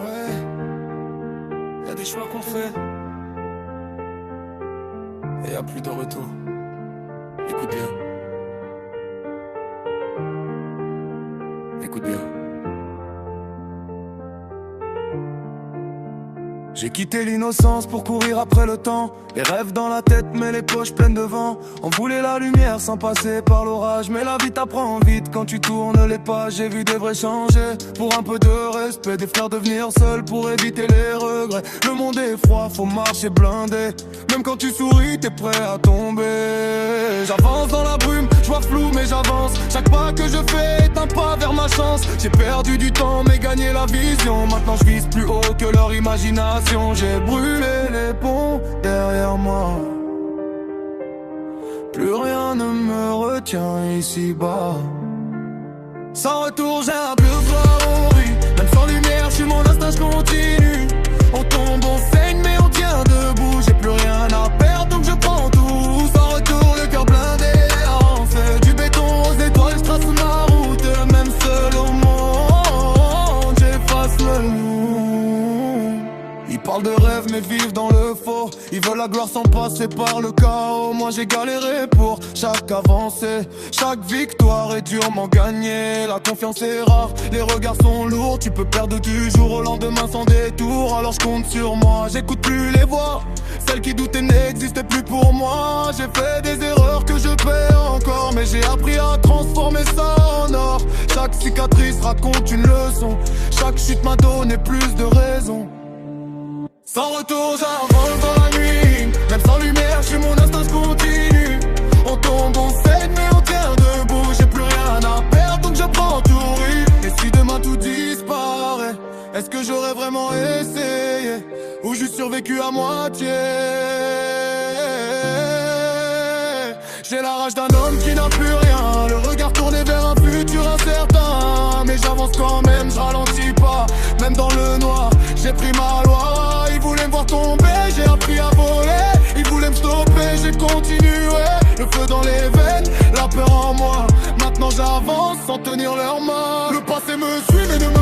Ouais, y'a des choix qu'on fait et y'a plus de retour. Écoute bien. Écoute bien. J'ai quitté l'innocence pour courir après le temps. Les rêves dans la tête mais les poches pleines de vent. On voulait la lumière sans passer par l'orage, mais la vie t'apprend vite quand tu tournes les pages. J'ai vu des vrais changer pour un peu de respect, des frères devenir seuls pour éviter les regrets. Le monde est froid, faut marcher blindé. Même quand tu souris t'es prêt à tomber. J'avance dans la brume, je vois flou mais j'avance. Chaque pas que je fais est un pas vers ma chance. J'ai perdu du temps mais gagné la vision. Maintenant je vise plus haut que leur imagination. J'ai brûlé les ponts derrière moi. Plus rien ne me retient ici-bas. Sans retour j'ai un bleu soir, on rit. Même sans lumière, je suis mon instinct, je continue. On tombe, on saigne mais on tient debout. J'ai plus rien à perdre donc je prends tout. Sans retour, le cœur blindé en feu. Du béton aux étoiles, je trace ma route. Même seul au monde, j'efface le monde. Ils parlent de rêve mais vivent dans le faux. Ils veulent la gloire sans passer par le chaos. Moi j'ai galéré pour chaque avancée. Chaque victoire est durement gagnée. La confiance est rare, les regards sont lourds. Tu peux perdre du jour au lendemain sans détour. Alors je compte sur moi, j'écoute plus les voix. Celles qui doutaient n'existaient plus pour moi. J'ai fait des erreurs que je paie encore, mais j'ai appris à transformer ça en or. Chaque cicatrice raconte une leçon. Chaque chute m'a donné plus de raisons. Sans retour, j'avance dans la nuit. Même sans lumière, je suis mon instinct, je continue. On tombe, on saigne, mais on tient debout. J'ai plus rien à perdre, donc je prends tout, oui. Et si demain tout disparaît, est-ce que j'aurais vraiment essayé? Ou juste survécu à moitié? J'ai la rage d'un homme qui n'a plus rien. Le regard tourné vers un futur incertain. Mais j'avance quand même, je ralentis pas. Même dans le noir, j'ai pris ma loi. Ils voulaient me voir tomber, j'ai appris à voler. Ils voulaient me stopper, j'ai continué. Le feu dans les veines, la peur en moi. Maintenant j'avance sans tenir leurs mains. Le passé me suit mais ne me